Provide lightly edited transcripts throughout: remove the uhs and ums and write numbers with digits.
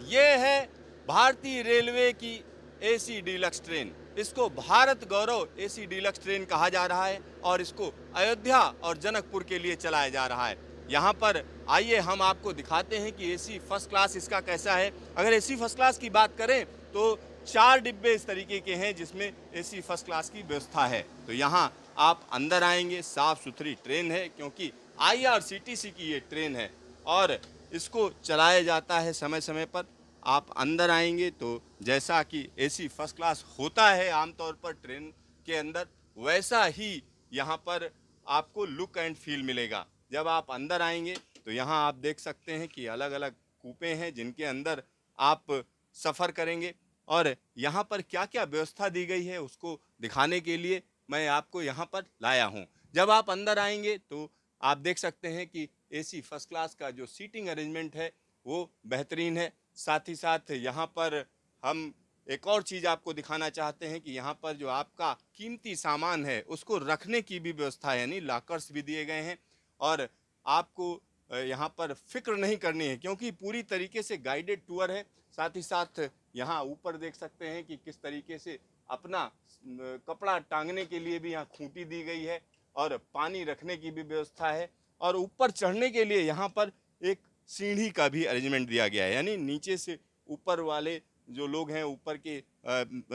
ये है भारतीय रेलवे की एसी डीलक्स ट्रेन। इसको भारत गौरव एसी डीलक्स ट्रेन कहा जा रहा है और इसको अयोध्या और जनकपुर के लिए चलाया जा रहा है। यहाँ पर आइए हम आपको दिखाते हैं कि एसी फर्स्ट क्लास इसका कैसा है। अगर एसी फर्स्ट क्लास की बात करें तो 4 डिब्बे इस तरीके के हैं जिसमें एसी फर्स्ट क्लास की व्यवस्था है। तो यहाँ आप अंदर आएंगे, साफ सुथरी ट्रेन है क्योंकि आईआरसीटीसी की ये ट्रेन है और इसको चलाया जाता है समय समय पर। आप अंदर आएंगे तो जैसा कि एसी फर्स्ट क्लास होता है आमतौर पर ट्रेन के अंदर, वैसा ही यहाँ पर आपको लुक एंड फील मिलेगा। जब आप अंदर आएंगे तो यहाँ आप देख सकते हैं कि अलग अलग कूपे हैं जिनके अंदर आप सफ़र करेंगे और यहाँ पर क्या क्या व्यवस्था दी गई है उसको दिखाने के लिए मैं आपको यहाँ पर लाया हूँ। जब आप अंदर आएंगे तो आप देख सकते हैं कि एसी फर्स्ट क्लास का जो सीटिंग अरेंजमेंट है वो बेहतरीन है। साथ ही साथ यहाँ पर हम एक और चीज़ आपको दिखाना चाहते हैं कि यहाँ पर जो आपका कीमती सामान है उसको रखने की भी व्यवस्था है, यानी लॉकर्स भी दिए गए हैं और आपको यहाँ पर फिक्र नहीं करनी है क्योंकि पूरी तरीके से गाइडेड टूर है। साथ ही साथ यहाँ ऊपर देख सकते हैं कि किस तरीके से अपना कपड़ा टांगने के लिए भी यहाँ खूंटी दी गई है और पानी रखने की भी व्यवस्था है और ऊपर चढ़ने के लिए यहाँ पर एक सीढ़ी का भी अरेंजमेंट दिया गया है, यानी नीचे से ऊपर वाले जो लोग हैं ऊपर के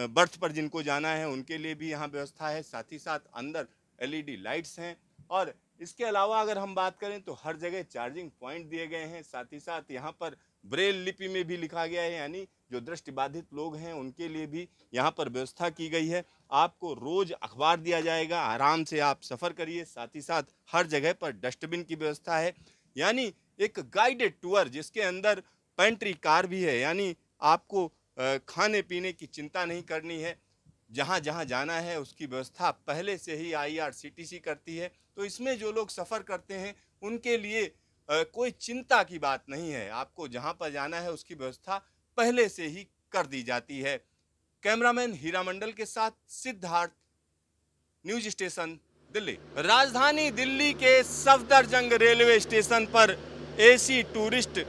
बर्थ पर जिनको जाना है उनके लिए भी यहाँ व्यवस्था है। साथ ही साथ अंदर एलईडी लाइट्स हैं और इसके अलावा अगर हम बात करें तो हर जगह चार्जिंग पॉइंट दिए गए हैं। साथ ही साथ यहाँ पर ब्रेल लिपि में भी लिखा गया है, यानी जो दृष्टिबाधित लोग हैं उनके लिए भी यहाँ पर व्यवस्था की गई है। आपको रोज अखबार दिया जाएगा, आराम से आप सफ़र करिए। साथ ही साथ हर जगह पर डस्टबिन की व्यवस्था है, यानी एक गाइडेड टूर जिसके अंदर पेंट्री कार भी है, यानी आपको खाने पीने की चिंता नहीं करनी है। जहाँ जहाँ जाना है उसकी व्यवस्था पहले से ही आईआरसीटीसी करती है। तो इसमें जो लोग सफ़र करते हैं उनके लिए कोई चिंता की बात नहीं है। आपको जहाँ पर जाना है उसकी व्यवस्था पहले से ही कर दी जाती है। कैमरामैन हीरा मंडल के साथ सिद्धार्थ, न्यूज स्टेशन दिल्ली। राजधानी दिल्ली के सफदरजंग रेलवे स्टेशन पर एसी टूरिस्ट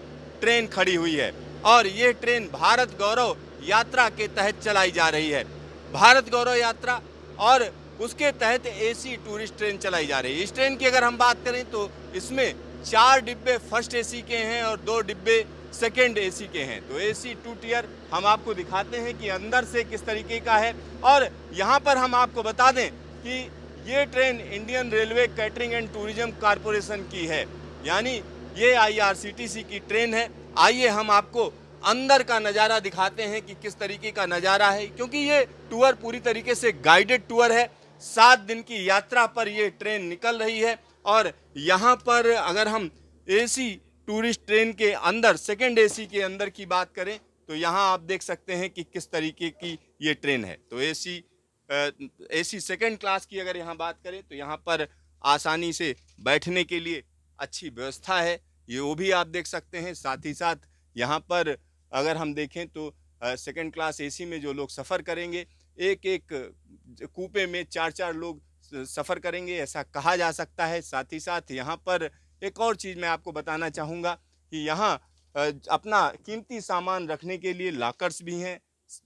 ट्रेन खड़ी हुई है और ये ट्रेन भारत गौरव यात्रा के तहत चलाई जा रही है। भारत गौरव यात्रा और उसके तहत एसी टूरिस्ट ट्रेन चलाई जा रही है। इस ट्रेन की अगर हम बात करें तो इसमें 4 डिब्बे फर्स्ट एसी के हैं और 2 डिब्बे सेकेंड एसी के हैं। तो एसी 2 टियर हम आपको दिखाते हैं कि अंदर से किस तरीके का है और यहाँ पर हम आपको बता दें कि ये train Indian railway catering and tourism corporation की है, यानी ये आईआरसीटीसी की ट्रेन है। आइए हम आपको अंदर का नज़ारा दिखाते हैं कि किस तरीके का नज़ारा है, क्योंकि ये टूर पूरी तरीके से गाइडेड टूर है। 7 दिन की यात्रा पर ये ट्रेन निकल रही है और यहाँ पर अगर हम एसी टूरिस्ट ट्रेन के अंदर सेकेंड एसी के अंदर की बात करें तो यहाँ आप देख सकते हैं कि किस तरीके की ये ट्रेन है। तो एसी सेकेंड क्लास की अगर यहाँ बात करें तो यहाँ पर आसानी से बैठने के लिए अच्छी व्यवस्था है, ये वो भी आप देख सकते हैं। साथ ही साथ यहाँ पर अगर हम देखें तो सेकंड क्लास एसी में जो लोग सफ़र करेंगे, एक एक कूपे में 4-4 लोग सफ़र करेंगे ऐसा कहा जा सकता है। साथ ही साथ यहाँ पर एक और चीज़ मैं आपको बताना चाहूँगा कि यहाँ अपना कीमती सामान रखने के लिए लॉकर्स भी हैं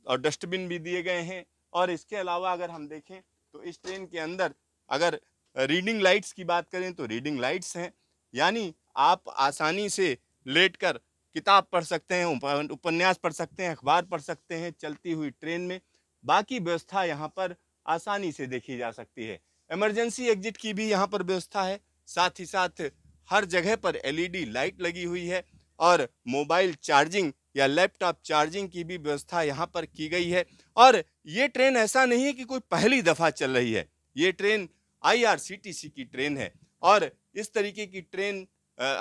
और डस्टबिन भी दिए गए हैं। और इसके अलावा अगर हम देखें तो इस ट्रेन के अंदर अगर रीडिंग लाइट्स की बात करें तो रीडिंग लाइट्स हैं, यानी आप आसानी से लेटकर किताब पढ़ सकते हैं, उपन्यास पढ़ सकते हैं, अखबार पढ़ सकते हैं चलती हुई ट्रेन में। बाकी व्यवस्था यहाँ पर आसानी से देखी जा सकती है। इमरजेंसी एग्जिट की भी यहाँ पर व्यवस्था है। साथ ही साथ हर जगह पर एलईडी लाइट लगी हुई है और मोबाइल चार्जिंग या लैपटॉप चार्जिंग की भी व्यवस्था यहाँ पर की गई है। और ये ट्रेन ऐसा नहीं है कि कोई पहली दफ़ा चल रही है, ये ट्रेन आईआरसीटीसी की ट्रेन है और इस तरीके की ट्रेन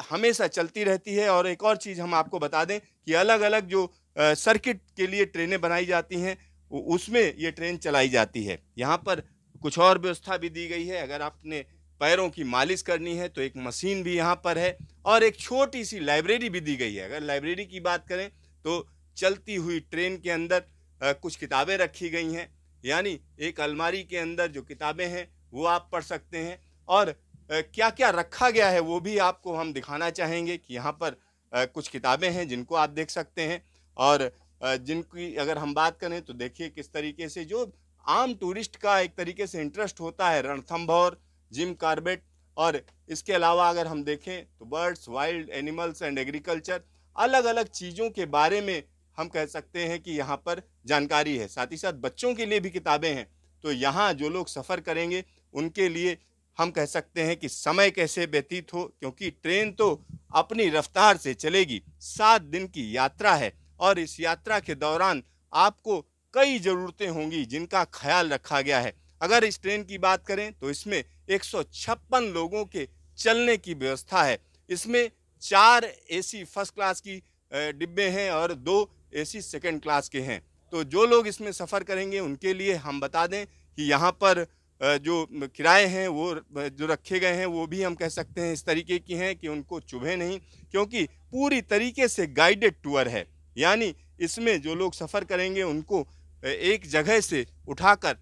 हमेशा चलती रहती है। और एक और चीज़ हम आपको बता दें कि अलग अलग जो सर्किट के लिए ट्रेनें बनाई जाती हैं उसमें ये ट्रेन चलाई जाती है। यहाँ पर कुछ और व्यवस्था भी दी गई है, अगर आपने पैरों की मालिश करनी है तो एक मशीन भी यहाँ पर है और एक छोटी सी लाइब्रेरी भी दी गई है। अगर लाइब्रेरी की बात करें तो चलती हुई ट्रेन के अंदर कुछ किताबें रखी गई हैं, यानी एक अलमारी के अंदर जो किताबें हैं वो आप पढ़ सकते हैं। और क्या क्या रखा गया है वो भी आपको हम दिखाना चाहेंगे कि यहाँ पर कुछ किताबें हैं जिनको आप देख सकते हैं और जिनकी अगर हम बात करें तो देखिए किस तरीके से जो आम टूरिस्ट का एक तरीके से इंटरेस्ट होता है, रणथंभौर, जिम कॉर्बेट, और इसके अलावा अगर हम देखें तो birds, wild animals and agriculture, अलग अलग चीज़ों के बारे में हम कह सकते हैं कि यहाँ पर जानकारी है। साथ ही साथ बच्चों के लिए भी किताबें हैं। तो यहाँ जो लोग सफ़र करेंगे उनके लिए हम कह सकते हैं कि समय कैसे व्यतीत हो, क्योंकि ट्रेन तो अपनी रफ्तार से चलेगी। 7 दिन की यात्रा है और इस यात्रा के दौरान आपको कई ज़रूरतें होंगी जिनका ख्याल रखा गया है। अगर इस ट्रेन की बात करें तो इसमें 156 लोगों के चलने की व्यवस्था है। इसमें 4 एसी फर्स्ट क्लास की डिब्बे हैं और 2 एसी सेकंड क्लास के हैं। तो जो लोग इसमें सफ़र करेंगे उनके लिए हम बता दें कि यहाँ पर जो किराए हैं वो जो रखे गए हैं वो भी हम कह सकते हैं इस तरीके की हैं कि उनको चुभे नहीं, क्योंकि पूरी तरीके से गाइडेड टूर है। यानी इसमें जो लोग सफ़र करेंगे उनको एक जगह से उठाकर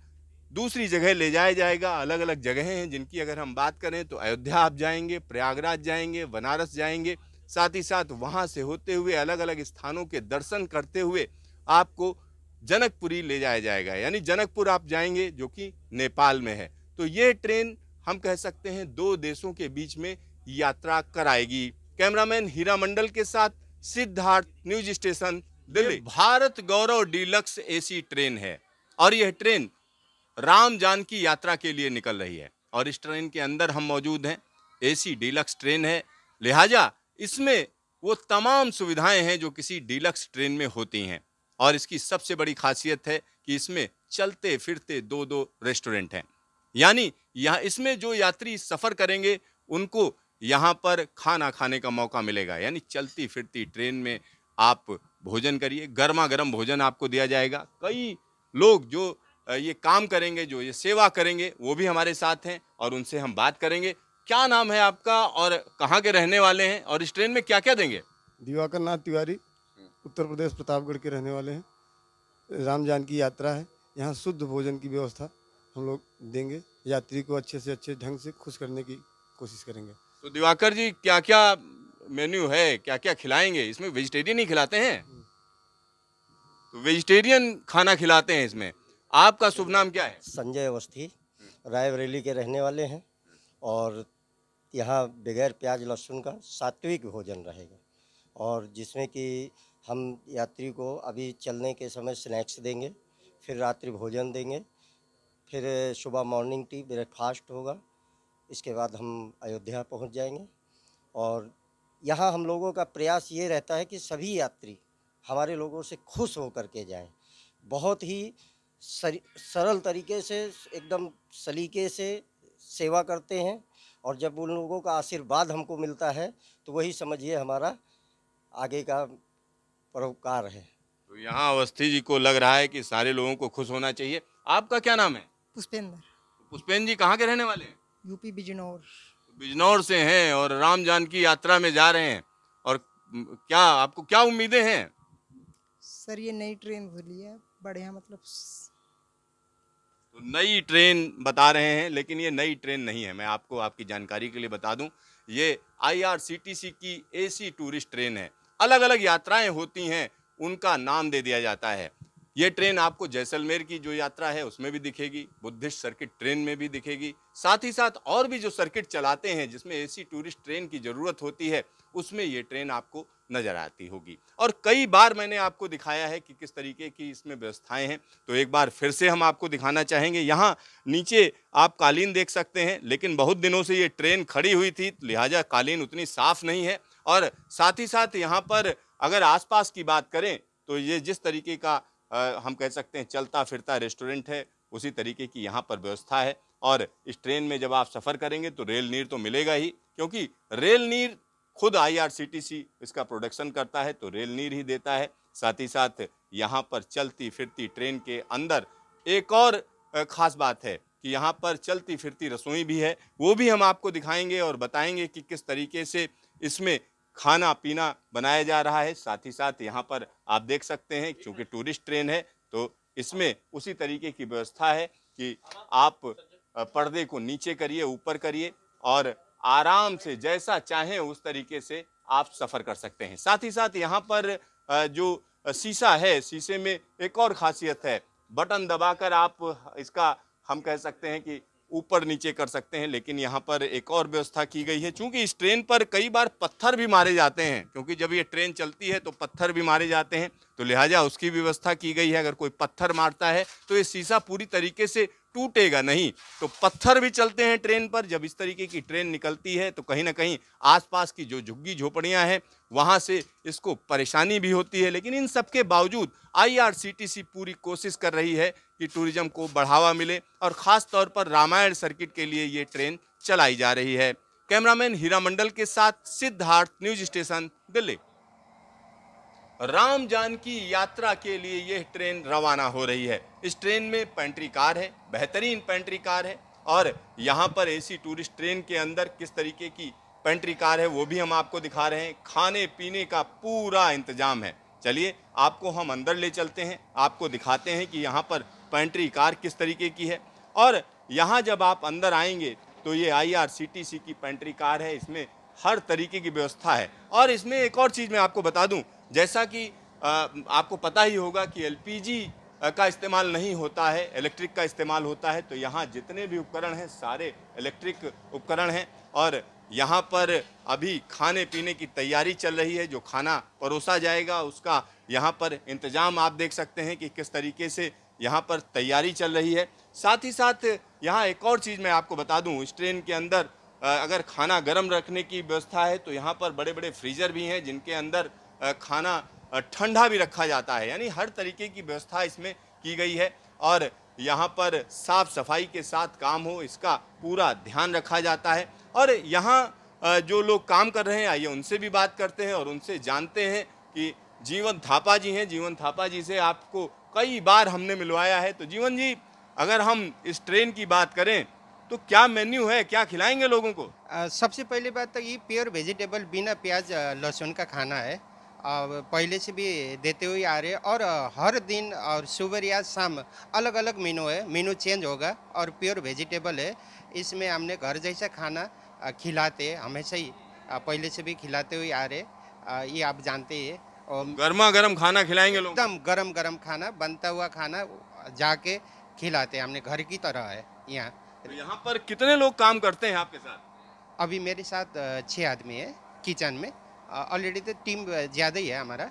दूसरी जगह ले जाया जाएगा। अलग अलग जगहें हैं जिनकी अगर हम बात करें तो अयोध्या आप जाएंगे, प्रयागराज जाएंगे, बनारस जाएंगे, साथ ही साथ वहाँ से होते हुए अलग अलग स्थानों के दर्शन करते हुए आपको जनकपुरी ले जाया जाएगा। यानी जनकपुर आप जाएंगे जो कि नेपाल में है। तो ये ट्रेन हम कह सकते हैं 2 देशों के बीच में यात्रा कराएगी। कैमरामैन हीरा मंडल के साथ सिद्धार्थ, न्यूज स्टेशन दिल्ली। भारत गौरव डीलक्स एसी ट्रेन है और यह ट्रेन राम जानकी यात्रा के लिए निकल रही है और इस ट्रेन के अंदर हम मौजूद हैं। एसी डीलक्स ट्रेन है, लिहाजा इसमें वो तमाम सुविधाएं हैं जो किसी डीलक्स ट्रेन में होती हैं। और इसकी सबसे बड़ी खासियत है कि इसमें चलते फिरते 2-2 रेस्टोरेंट हैं। यानी यहाँ इसमें जो यात्री सफ़र करेंगे उनको यहाँ पर खाना खाने का मौका मिलेगा। यानी चलती फिरती ट्रेन में आप भोजन करिए, गर्मा गर्म भोजन आपको दिया जाएगा। कई लोग जो ये काम करेंगे, जो ये सेवा करेंगे, वो भी हमारे साथ हैं और उनसे हम बात करेंगे। क्या नाम है आपका और कहाँ के रहने वाले हैं और इस ट्रेन में क्या क्या देंगे? दिवाकर नाथ तिवारी, उत्तर प्रदेश प्रतापगढ़ के रहने वाले हैं। राम जानकी यात्रा है, यहाँ शुद्ध भोजन की व्यवस्था हम लोग देंगे। यात्री को अच्छे से अच्छे ढंग से खुश करने की कोशिश करेंगे। तो दिवाकर जी, क्या क्या मेन्यू है, क्या क्या खिलाएंगे? इसमें वेजिटेरियन ही खिलाते हैं, तो वेजिटेरियन खाना खिलाते हैं इसमें। आपका शुभ नाम क्या है? संजय अवस्थी, रायबरेली के रहने वाले हैं और यहाँ बगैर प्याज लहसुन का सात्विक भोजन रहेगा और जिसमें कि हम यात्री को अभी चलने के समय स्नैक्स देंगे, फिर रात्रि भोजन देंगे, फिर सुबह मॉर्निंग टी ब्रेकफास्ट होगा। इसके बाद हम अयोध्या पहुंच जाएंगे और यहाँ हम लोगों का प्रयास ये रहता है कि सभी यात्री हमारे लोगों से खुश होकर के जाएं। बहुत ही सरल तरीके से, एकदम सलीके से सेवा करते हैं और जब उन लोगों का आशीर्वाद हमको मिलता है तो वही समझिए हमारा आगे का परोपकार है। तो यहाँ अवस्थी जी को लग रहा है कि सारे लोगों को खुश होना चाहिए। आपका क्या नाम है? पुष्पेंद्र, पुष्पेंद्र जी कहाँ के रहने वाले हैं? यूपी बिजनौर। बिजनौर से हैं और राम जानकी यात्रा में जा रहे हैं। और क्या आपको क्या उम्मीदें हैं? सर ये नई ट्रेन खुली है, बढ़िया, मतलब तो नई ट्रेन बता रहे हैं, लेकिन ये नई ट्रेन नहीं है। मैं आपको आपकी जानकारी के लिए बता दूं, ये IRCTC की एसी टूरिस्ट ट्रेन है। अलग अलग यात्राएं होती हैं, उनका नाम दे दिया जाता है। ये ट्रेन आपको जैसलमेर की जो यात्रा है उसमें भी दिखेगी, बुद्धिस्ट सर्किट ट्रेन में भी दिखेगी, साथ ही साथ और भी जो सर्किट चलाते हैं जिसमें एसी टूरिस्ट ट्रेन की ज़रूरत होती है उसमें ये ट्रेन आपको नज़र आती होगी। और कई बार मैंने आपको दिखाया है कि किस तरीके की इसमें व्यवस्थाएं हैं, तो एक बार फिर से हम आपको दिखाना चाहेंगे। यहाँ नीचे आप कालीन देख सकते हैं, लेकिन बहुत दिनों से ये ट्रेन खड़ी हुई थी, लिहाजा कालीन उतनी साफ़ नहीं है। और साथ ही साथ यहाँ पर अगर आसपास की बात करें तो ये जिस तरीके का हम कह सकते हैं चलता फिरता रेस्टोरेंट है, उसी तरीके की यहाँ पर व्यवस्था है। और इस ट्रेन में जब आप सफ़र करेंगे तो रेल नीर तो मिलेगा ही, क्योंकि रेल नीर खुद IRCTC इसका प्रोडक्शन करता है, तो रेल नीर ही देता है। साथ ही साथ यहाँ पर चलती फिरती ट्रेन के अंदर एक और ख़ास बात है कि यहाँ पर चलती फिरती रसोई भी है, वो भी हम आपको दिखाएंगे और बताएंगे कि किस तरीके से इसमें खाना पीना बनाया जा रहा है। साथ ही साथ यहाँ पर आप देख सकते हैं, क्योंकि टूरिस्ट ट्रेन है तो इसमें उसी तरीके की व्यवस्था है कि आप पर्दे को नीचे करिए, ऊपर करिए और आराम से जैसा चाहें उस तरीके से आप सफ़र कर सकते हैं। साथ ही साथ यहाँ पर जो शीशा है, शीशे में एक और खासियत है, बटन दबाकर आप इसका हम कह सकते हैं कि ऊपर नीचे कर सकते हैं। लेकिन यहाँ पर एक और व्यवस्था की गई है, चूंकि इस ट्रेन पर कई बार पत्थर भी मारे जाते हैं, क्योंकि जब ये ट्रेन चलती है तो पत्थर भी मारे जाते हैं, तो लिहाजा उसकी व्यवस्था की गई है। अगर कोई पत्थर मारता है तो ये शीशा पूरी तरीके से टूटेगा नहीं। तो पत्थर भी चलते हैं ट्रेन पर। जब इस तरीके की ट्रेन निकलती है तो कहीं ना कहीं आसपास की जो झुग्गी झोपड़ियां हैं वहां से इसको परेशानी भी होती है। लेकिन इन सब के बावजूद IRCTC पूरी कोशिश कर रही है कि टूरिज्म को बढ़ावा मिले, और ख़ास तौर पर रामायण सर्किट के लिए ये ट्रेन चलाई जा रही है। कैमरामैन हीरा मंडल के साथ सिद्धार्थ, न्यूज स्टेशन, दिल्ली। राम जानकी यात्रा के लिए यह ट्रेन रवाना हो रही है। इस ट्रेन में पेंट्री कार है, बेहतरीन पेंट्री कार है, और यहाँ पर AC टूरिस्ट ट्रेन के अंदर किस तरीके की पेंट्री कार है वो भी हम आपको दिखा रहे हैं। खाने पीने का पूरा इंतजाम है। चलिए आपको हम अंदर ले चलते हैं, आपको दिखाते हैं कि यहाँ पर पेंट्री कार किस तरीके की है। और यहाँ जब आप अंदर आएंगे तो ये IRCTC की पेंट्री कार है, इसमें हर तरीके की व्यवस्था है। और इसमें एक और चीज़ मैं आपको बता दूं, जैसा कि आपको पता ही होगा कि LPG का इस्तेमाल नहीं होता है, इलेक्ट्रिक का इस्तेमाल होता है। तो यहाँ जितने भी उपकरण हैं सारे इलेक्ट्रिक उपकरण हैं, और यहाँ पर अभी खाने पीने की तैयारी चल रही है। जो खाना परोसा जाएगा उसका यहाँ पर इंतजाम आप देख सकते हैं कि किस तरीके से यहाँ पर तैयारी चल रही है। साथ ही साथ यहाँ एक और चीज़ मैं आपको बता दूँ, इस ट्रेन के अंदर अगर खाना गर्म रखने की व्यवस्था है तो यहाँ पर बड़े बड़े फ्रीजर भी हैं जिनके अंदर खाना ठंडा भी रखा जाता है। यानी हर तरीके की व्यवस्था इसमें की गई है, और यहाँ पर साफ सफाई के साथ काम हो इसका पूरा ध्यान रखा जाता है। और यहाँ जो लोग काम कर रहे हैं, आइए उनसे भी बात करते हैं और उनसे जानते हैं कि जीवन थापा जी हैं। जीवन थापा जी से आपको कई बार हमने मिलवाया है। तो जीवन जी, अगर हम इस ट्रेन की बात करें तो क्या मेन्यू है, क्या खिलाएंगे लोगों को? सबसे पहली बात तो ये प्योर वेजिटेबल बिना प्याज लहसुन का खाना है। पहले से भी देते हुए आ रहे हैं, और हर दिन और सुबह या शाम अलग अलग मेनू है, मेनू चेंज होगा, और प्योर वेजिटेबल है। इसमें हमने घर जैसा खाना खिलाते हैं, हमेशा ही पहले से भी खिलाते हुए आ रहे, ये आप जानते हैं। और गर्मा गर्म खाना खिलाएंगे लोग? एकदम गरम गरम खाना, बनता हुआ खाना जाके खिलाते हैं, हमने घर की तरह है यहाँ। तो यहाँ पर कितने लोग काम करते हैं आपके साथ? अभी मेरे साथ 6 आदमी है किचन में। ऑलरेडी तो टीम ज़्यादा ही है हमारा,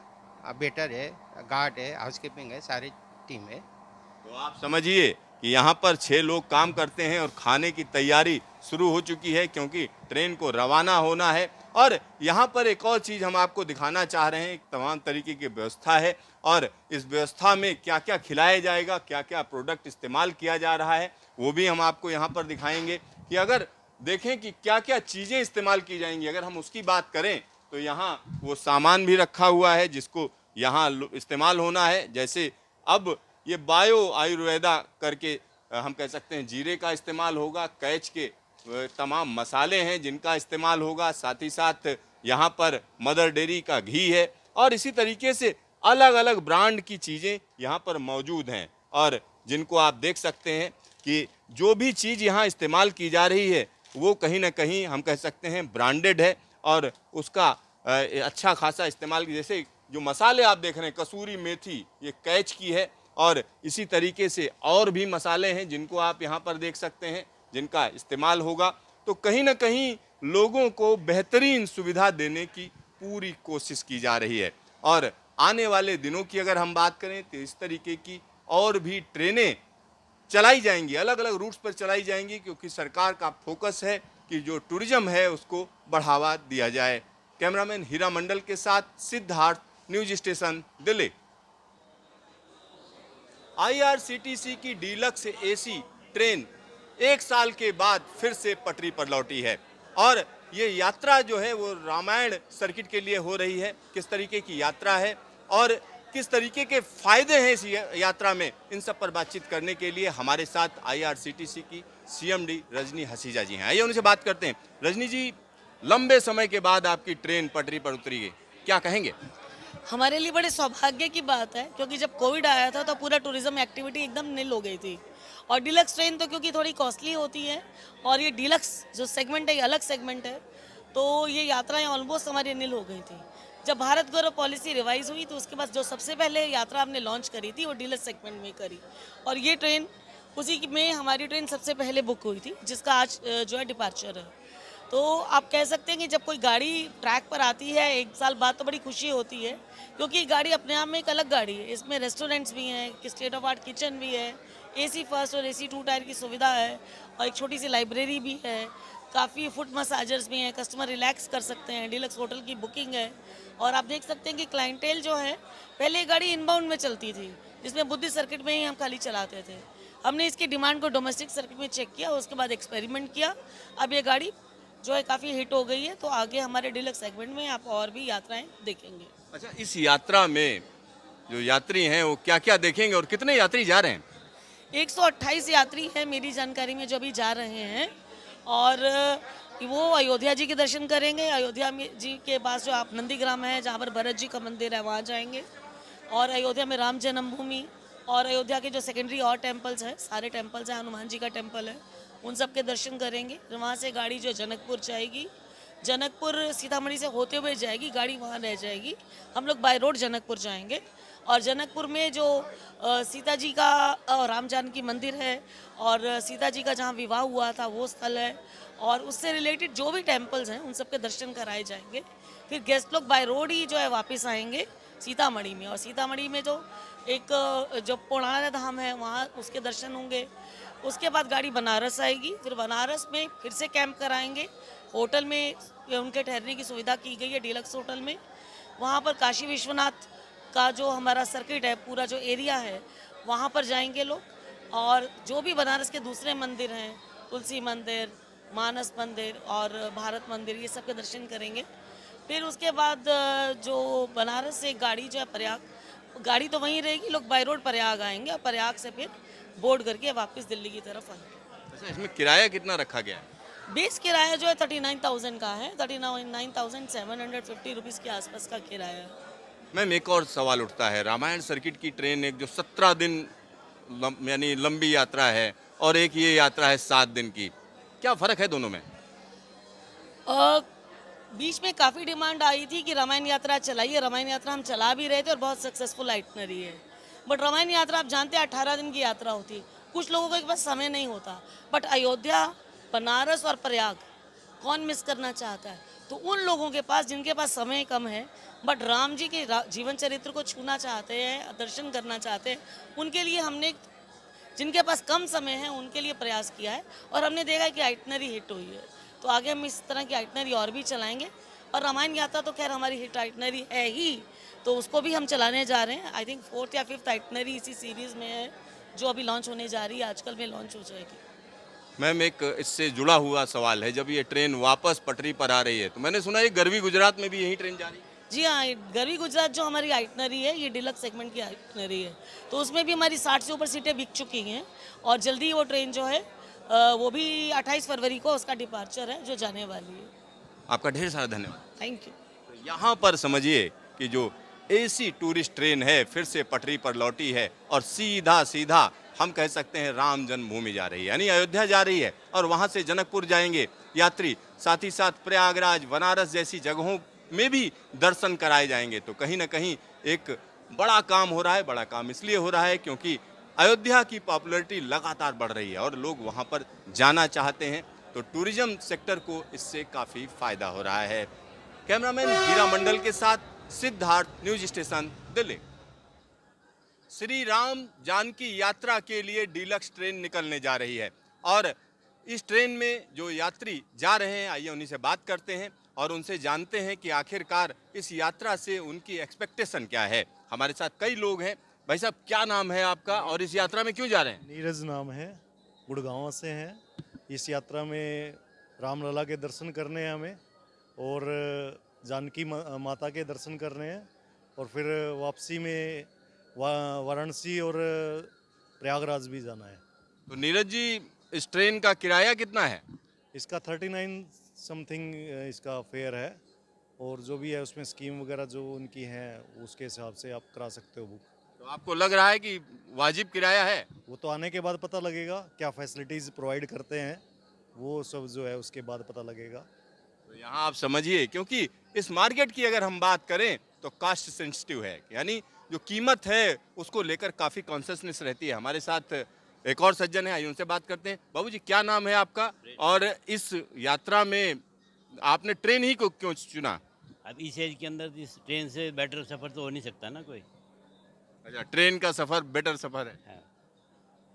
बेटर है, गार्ड है, हाउसकीपिंग है, सारे टीम है। तो आप समझिए कि यहाँ पर 6 लोग काम करते हैं, और खाने की तैयारी शुरू हो चुकी है क्योंकि ट्रेन को रवाना होना है। और यहाँ पर एक और चीज़ हम आपको दिखाना चाह रहे हैं, एक तमाम तरीके की व्यवस्था है, और इस व्यवस्था में क्या क्या खिलाया जाएगा, क्या क्या प्रोडक्ट इस्तेमाल किया जा रहा है, वो भी हम आपको यहाँ पर दिखाएंगे। कि अगर देखें कि क्या क्या चीज़ें इस्तेमाल की जाएंगी, अगर हम उसकी बात करें तो यहाँ वो सामान भी रखा हुआ है जिसको यहाँ इस्तेमाल होना है। जैसे अब ये बायो आयुर्वेदा करके हम कह सकते हैं, जीरे का इस्तेमाल होगा, कैच के तमाम मसाले हैं जिनका इस्तेमाल होगा, साथ ही साथ यहाँ पर मदर डेयरी का घी है, और इसी तरीके से अलग अलग ब्रांड की चीज़ें यहाँ पर मौजूद हैं, और जिनको आप देख सकते हैं कि जो भी चीज़ यहाँ इस्तेमाल की जा रही है वो कहीं ना कहीं हम कह सकते हैं ब्रांडेड है, और उसका अच्छा खासा इस्तेमाल। जैसे जो मसाले आप देख रहे हैं, कसूरी मेथी ये कैच की है, और इसी तरीके से और भी मसाले हैं जिनको आप यहाँ पर देख सकते हैं जिनका इस्तेमाल होगा। तो कहीं ना कहीं लोगों को बेहतरीन सुविधा देने की पूरी कोशिश की जा रही है। और आने वाले दिनों की अगर हम बात करें तो इस तरीके की और भी ट्रेनें चलाई जाएंगी, अलग अलग रूट्स पर चलाई जाएंगी, क्योंकि सरकार का फोकस है कि जो टूरिज्म है उसको बढ़ावा दिया जाए। कैमरामैन हीरा मंडल के साथ Siddharth, news station, Delhi. IRCTC की डीलक्स AC ट्रेन 1 साल के बाद फिर से पटरी पर लौटी है, और ये यात्रा जो है वो रामायण सर्किट के लिए हो रही है। किस तरीके की यात्रा है और किस तरीके के फायदे हैं इस यात्रा में, इन सब पर बातचीत करने के लिए हमारे साथ IRCTC की CMD रजनी हसीजा जी हैं। आइए उनसे बात करते हैं। रजनी जी, लंबे समय के बाद आपकी ट्रेन पटरी पर उतरी है, क्या कहेंगे? हमारे लिए बड़े सौभाग्य की बात है, क्योंकि जब कोविड आया था तो पूरा टूरिज्म एक्टिविटी एकदम निल हो गई थी, और डीलक्स ट्रेन तो क्योंकि थोड़ी कॉस्टली होती है, और ये डीलक्स जो सेगमेंट है ये अलग सेगमेंट है, तो ये यात्राएं ऑलमोस्ट हमारी निल हो गई थी। जब भारत गौरव पॉलिसी रिवाइज हुई तो उसके बाद जो सबसे पहले यात्रा हमने लॉन्च करी थी वो डीलक्स सेगमेंट में करी, और ये ट्रेन में हमारी ट्रेन सबसे पहले बुक हुई थी, जिसका आज जो है डिपार्चर है। तो आप कह सकते हैं कि जब कोई गाड़ी ट्रैक पर आती है 1 साल बाद तो बड़ी खुशी होती है, क्योंकि ये गाड़ी अपने आप में एक अलग गाड़ी है। इसमें रेस्टोरेंट्स भी हैं, स्टेट ऑफ आर्ट किचन भी है, AC फर्स्ट और AC 2 टायर की सुविधा है, और एक छोटी सी लाइब्रेरी भी है, काफ़ी फुट मसाजर्स भी हैं, कस्टमर रिलैक्स कर सकते हैं, डीलक्स होटल की बुकिंग है। और आप देख सकते हैं कि क्लाइंटेल जो है, पहले ये गाड़ी इनबाउंड में चलती थी, जिसमें बुद्धिस्ट सर्किट में ही हम खाली चलाते थे। हमने इसकी डिमांड को डोमेस्टिक सर्किट में चेक किया, उसके बाद एक्सपेरिमेंट किया, अब ये गाड़ी जो है काफ़ी हिट हो गई है। तो आगे हमारे डीलक्स सेगमेंट में आप और भी यात्राएं देखेंगे। अच्छा, इस यात्रा में जो यात्री हैं वो क्या क्या देखेंगे और कितने यात्री जा रहे हैं? 128 यात्री हैं मेरी जानकारी में जो अभी जा रहे हैं, और वो अयोध्या जी के दर्शन करेंगे। अयोध्या जी के पास जो आप नंदीग्राम है, जहाँ पर भरत जी का मंदिर है, वहाँ जाएंगे, और अयोध्या में राम जन्मभूमि और अयोध्या के जो सेकेंडरी और टेम्पल्स हैं, सारे टेम्पल्स हैं, हनुमान जी का टेम्पल है, उन सब के दर्शन करेंगे। वहाँ से गाड़ी जो जनकपुर जाएगी, जनकपुर सीतामढ़ी से होते हुए जाएगी, गाड़ी वहाँ रह जाएगी। हम लोग बाय रोड जनकपुर जाएंगे, और जनकपुर में जो सीता जी का राम जानकी मंदिर है, और सीता जी का जहाँ विवाह हुआ था वो स्थल है, और उससे रिलेटेड जो भी टेम्पल्स हैं उन सब के दर्शन कराए जाएंगे। फिर गेस्ट लोग बाय रोड ही जो है वापस आएंगे सीतामढ़ी में, और सीतामढ़ी में जो एक जो पुराना धाम है वहाँ उसके दर्शन होंगे। उसके बाद गाड़ी बनारस आएगी, फिर बनारस में फिर से कैंप कराएंगे। होटल में उनके ठहरने की सुविधा की गई है डीलक्स होटल में। वहाँ पर काशी विश्वनाथ का जो हमारा सर्किट है, पूरा जो एरिया है, वहाँ पर जाएंगे लोग, और जो भी बनारस के दूसरे मंदिर हैं, तुलसी मंदिर, मानस मंदिर और भारत मंदिर, ये सब के दर्शन करेंगे। फिर उसके बाद जो बनारस से गाड़ी जो है प्रयाग, गाड़ी तो वहीं रहेगी, लोग बाय रोड प्रयाग आएंगे, और प्रयाग से फिर बोर्ड करके वापस दिल्ली की तरफ आएंगे। अच्छा, इसमें किराया कितना रखा गया है? बेस किराया जो है 39,000 का है, 39,750 रुपीज़ के आसपास का किराया है। मैम, एक और सवाल उठता है, रामायण सर्किट की ट्रेन एक जो 17 दिन यानी लंबी यात्रा है, और एक ये यात्रा है 7 दिन की, क्या फ़र्क है दोनों में? बीच में काफ़ी डिमांड आई थी कि रामायण यात्रा चलाइए। रामायण यात्रा हम चला भी रहे थे और बहुत सक्सेसफुल आइटनरी है, बट रामायण यात्रा आप जानते हैं 18 दिन की यात्रा होती है, कुछ लोगों के पास समय नहीं होता। बट अयोध्या, बनारस और प्रयाग कौन मिस करना चाहता है? तो उन लोगों के पास जिनके पास समय कम है बट राम जी के जीवन चरित्र को छूना चाहते हैं, दर्शन करना चाहते हैं, उनके लिए हमने, जिनके पास कम समय है उनके लिए प्रयास किया है, और हमने देखा है कि आइटनरी हिट हुई है। तो आगे हम इस तरह की आइटनरी और भी चलाएंगे, और रामायण यात्रा तो खैर हमारी हिट आइटनरी है ही, तो उसको भी हम चलाने जा रहे हैं। आई थिंक 4th या 5th आइटनरी इसी सीरीज़ में है जो अभी लॉन्च होने जा रही है, आजकल में लॉन्च हो जाएगी। मैम, एक इससे जुड़ा हुआ सवाल है, जब ये ट्रेन वापस पटरी पर आ रही है तो मैंने सुना है गरवी गुजरात में भी यही ट्रेन जा रही है? जी हाँ, गरवी गुजरात जो हमारी आइटनरी है, ये डीलक्स सेगमेंट की आइटनरी है, तो उसमें भी हमारी 60 से ऊपर सीटें बिक चुकी हैं, और जल्दी वो ट्रेन जो है वो भी 28 फरवरी को उसका डिपार्चर है जो जाने वाली है। आपका ढेर सारा धन्यवाद। Thank you. तो यहाँ पर समझिए कि जो AC टूरिस्ट ट्रेन है फिर से पटरी पर लौटी है, और सीधा सीधा हम कह सकते हैं राम जन्मभूमि जा रही है, यानी अयोध्या जा रही है, और वहाँ से जनकपुर जाएंगे यात्री, साथ ही साथ प्रयागराज, बनारस जैसी जगहों में भी दर्शन कराए जाएंगे। तो कहीं ना कहीं एक बड़ा काम हो रहा है। बड़ा काम इसलिए हो रहा है क्योंकि अयोध्या की पॉपुलैरिटी लगातार बढ़ रही है और लोग वहाँ पर जाना चाहते हैं, तो टूरिज्म सेक्टर को इससे काफ़ी फायदा हो रहा है। कैमरामैन हीरा मंडल के साथ सिद्धार्थ, न्यूज स्टेशन, दिल्ली। श्री राम जानकी यात्रा के लिए डीलक्स ट्रेन निकलने जा रही है, और इस ट्रेन में जो यात्री जा रहे हैं, आइए उन्हीं से बात करते हैं और उनसे जानते हैं कि आखिरकार इस यात्रा से उनकी एक्सपेक्टेशन क्या है। हमारे साथ कई लोग हैं। भाई साहब, क्या नाम है आपका और इस यात्रा में क्यों जा रहे हैं? नीरज नाम है, गुड़गांव से हैं। इस यात्रा में रामलला के दर्शन करने हैं हमें, और जानकी माता के दर्शन करने हैं, और फिर वापसी में वाराणसी और प्रयागराज भी जाना है। तो नीरज जी, इस ट्रेन का किराया कितना है? इसका 39 समथिंग इसका फेयर है, और जो भी है उसमें स्कीम वगैरह जो उनकी हैं उसके हिसाब से आप करा सकते हो बुक। तो आपको लग रहा है कि वाजिब किराया है? वो तो आने के बाद पता लगेगा, क्या फैसिलिटीज़ प्रोवाइड करते हैं वो सब जो है उसके बाद पता लगेगा। तो यहाँ आप समझिए, क्योंकि इस मार्केट की अगर हम बात करें तो कास्ट सेंसिटिव है, यानी जो कीमत है उसको लेकर काफ़ी कॉन्शियसनेस रहती है। हमारे साथ एक और सज्जन है, आइए उनसे बात करते हैं। बाबू जी, क्या नाम है आपका और इस यात्रा में आपने ट्रेन ही को क्यों चुना? अब इस एज के अंदर इस ट्रेन से बेटर सफ़र तो हो नहीं सकता ना कोई। अच्छा, ट्रेन का सफ़र बेटर सफ़र है। हाँ।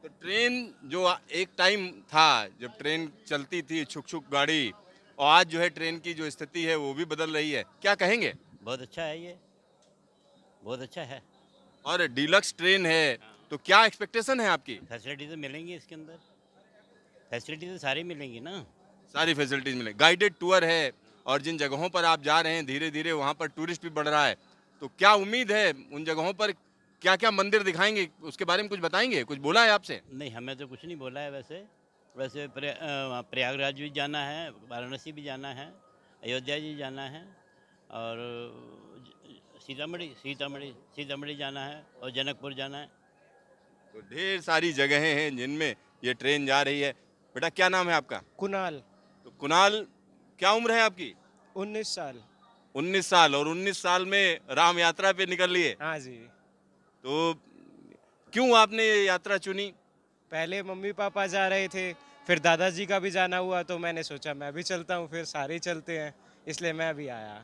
तो ट्रेन जो एक टाइम था जब ट्रेन चलती थी छुक छुक गाड़ी, और आज जो है ट्रेन की जो स्थिति है वो भी बदल रही है, क्या कहेंगे? बहुत अच्छा है ये, बहुत अच्छा है। और डीलक्स ट्रेन है तो क्या एक्सपेक्टेशन है आपकी? फैसिलिटी तो मिलेंगी इसके अंदर, फैसिलिटी तो सारी मिलेंगी ना। सारी फैसिलिटीज मिले, गाइडेड टूर है, और जिन जगहों पर आप जा रहे हैं धीरे धीरे वहाँ पर टूरिस्ट भी बढ़ रहा है, तो क्या उम्मीद है उन जगहों पर क्या क्या मंदिर दिखाएंगे, उसके बारे में कुछ बताएंगे? कुछ बोला है आपसे? नहीं, हमें तो कुछ नहीं बोला है। वैसे प्रयागराज भी जाना है, वाराणसी भी जाना है, अयोध्या जी जाना है, और सीतामढ़ी जाना है, और जनकपुर जाना है। तो ढेर सारी जगहें हैं जिनमें ये ट्रेन जा रही है। बेटा, क्या नाम है आपका? कुणाल। तो कुणाल, क्या उम्र है आपकी? 19 साल। 19 साल, और 19 साल में राम यात्रा पे निकल लिए। हाँ जी। तो क्यों आपने ये यात्रा चुनी? पहले मम्मी पापा जा रहे थे, फिर दादाजी का भी जाना हुआ, तो मैंने सोचा मैं भी चलता हूँ, फिर सारे ही चलते हैं, इसलिए मैं भी आया।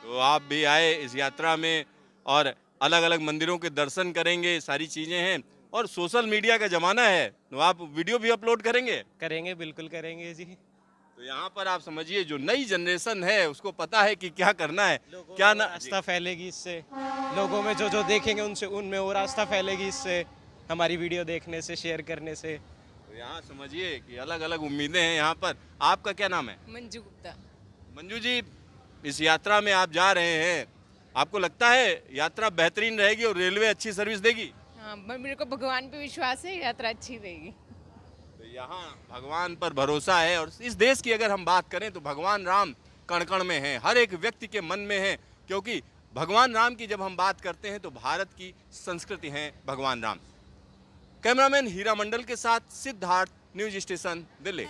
तो आप भी आए इस यात्रा में, और अलग अलग मंदिरों के दर्शन करेंगे, सारी चीज़ें हैं, और सोशल मीडिया का ज़माना है तो आप वीडियो भी अपलोड करेंगे? करेंगे, बिल्कुल करेंगे जी। तो यहाँ पर आप समझिए, जो नई जनरेशन है उसको पता है कि क्या करना है, क्या ना। आस्था फैलेगी इससे, लोगों में जो जो देखेंगे उनसे उनमें और आस्था फैलेगी इससे, हमारी वीडियो देखने से, शेयर करने से। तो यहाँ समझिए कि अलग अलग उम्मीदें हैं यहाँ पर। आपका क्या नाम है? मंजू गुप्ता। मंजू जी, इस यात्रा में आप जा रहे हैं, आपको लगता है यात्रा बेहतरीन रहेगी और रेलवे अच्छी सर्विस देगी? हाँ, मेरे को भगवान पे विश्वास है, यात्रा अच्छी रहेगी। तो यहाँ भगवान पर भरोसा है, और इस देश की अगर हम बात करें तो भगवान राम कण कण में हैं, हर एक व्यक्ति के मन में हैं, क्योंकि भगवान राम की जब हम बात करते हैं तो भारत की संस्कृति है भगवान राम। कैमरामैन हीरा मंडल के साथ सिद्धार्थ, न्यूज स्टेशन, दिल्ली।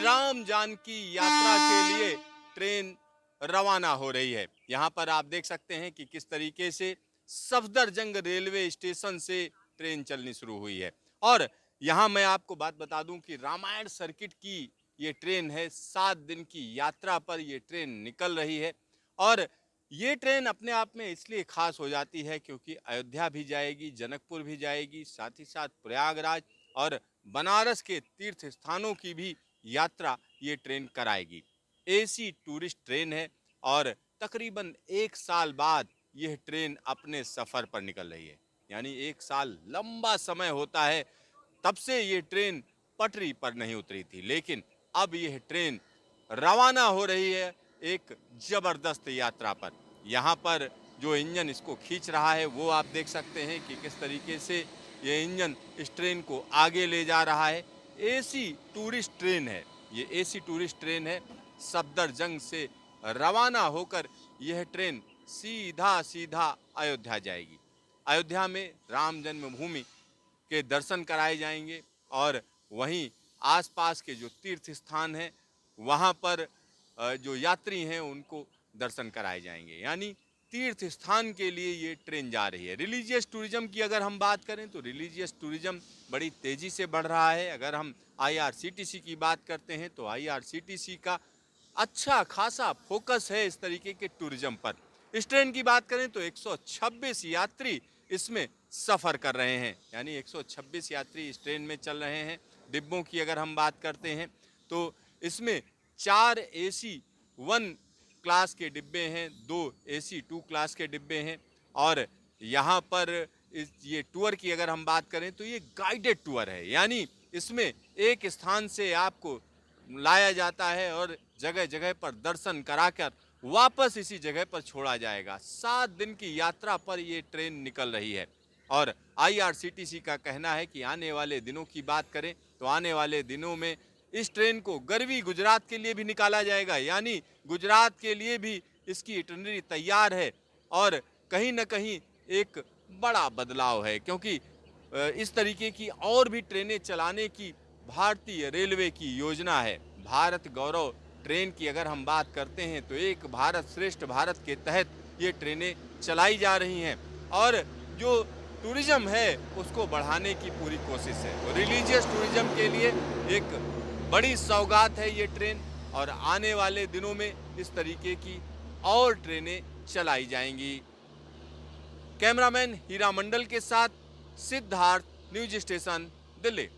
राम जानकी यात्रा के लिए ट्रेन रवाना हो रही है। यहाँ पर आप देख सकते हैं कि किस तरीके से सफदरजंग रेलवे स्टेशन से ट्रेन चलनी शुरू हुई है। और यहाँ मैं आपको बात बता दूं कि रामायण सर्किट की ये ट्रेन है, 7 दिन की यात्रा पर ये ट्रेन निकल रही है। और ये ट्रेन अपने आप में इसलिए खास हो जाती है क्योंकि अयोध्या भी जाएगी, जनकपुर भी जाएगी, साथ ही साथ प्रयागराज और बनारस के तीर्थ स्थानों की भी यात्रा ये ट्रेन कराएगी। एसी टूरिस्ट ट्रेन है, और तकरीबन 1 साल बाद यह ट्रेन अपने सफ़र पर निकल रही है। यानी 1 साल लंबा समय होता है, तब से ये ट्रेन पटरी पर नहीं उतरी थी, लेकिन अब यह ट्रेन रवाना हो रही है एक ज़बरदस्त यात्रा पर। यहाँ पर जो इंजन इसको खींच रहा है वो आप देख सकते हैं कि किस तरीके से ये इंजन इस ट्रेन को आगे ले जा रहा है। एसी टूरिस्ट ट्रेन है, ये एसी टूरिस्ट ट्रेन है। सफदरजंग से रवाना होकर यह ट्रेन सीधा सीधा अयोध्या जाएगी। अयोध्या में राम जन्मभूमि के दर्शन कराए जाएंगे, और वहीं आसपास के जो तीर्थ स्थान हैं वहाँ पर जो यात्री हैं उनको दर्शन कराए जाएंगे। यानी तीर्थ स्थान के लिए ये ट्रेन जा रही है। रिलीजियस टूरिज्म की अगर हम बात करें तो रिलीजियस टूरिज्म बड़ी तेज़ी से बढ़ रहा है। अगर हम IRCTC की बात करते हैं तो IRCTC का अच्छा खासा फोकस है इस तरीके के टूरिज्म पर। इस ट्रेन की बात करें तो 126 यात्री इसमें सफ़र कर रहे हैं, यानी 126 यात्री इस ट्रेन में चल रहे हैं। डिब्बों की अगर हम बात करते हैं तो इसमें 4 AC 1 क्लास के डिब्बे हैं, 2 AC 2 क्लास के डिब्बे हैं। और यहाँ पर ये टूर की अगर हम बात करें तो ये गाइडेड टूर है, यानी इसमें एक स्थान से आपको लाया जाता है और जगह जगह पर दर्शन कराकर वापस इसी जगह पर छोड़ा जाएगा। 7 दिन की यात्रा पर ये ट्रेन निकल रही है। और IRCTC का कहना है कि आने वाले दिनों की बात करें तो आने वाले दिनों में इस ट्रेन को गरवी गुजरात के लिए भी निकाला जाएगा, यानी गुजरात के लिए भी इसकी इटनरी तैयार है। और कहीं न कहीं एक बड़ा बदलाव है, क्योंकि इस तरीके की और भी ट्रेनें चलाने की भारतीय रेलवे की योजना है। भारत गौरव ट्रेन की अगर हम बात करते हैं तो एक भारत श्रेष्ठ भारत के तहत ये ट्रेनें चलाई जा रही हैं और जो टूरिज्म है उसको बढ़ाने की पूरी कोशिश है। तो रिलीजियस टूरिज्म के लिए एक बड़ी सौगात है ये ट्रेन और आने वाले दिनों में इस तरीके की और ट्रेनें चलाई जाएंगी। कैमरामैन हीरा मंडल के साथ सिद्धार्थ, न्यूज स्टेशन, दिल्ली।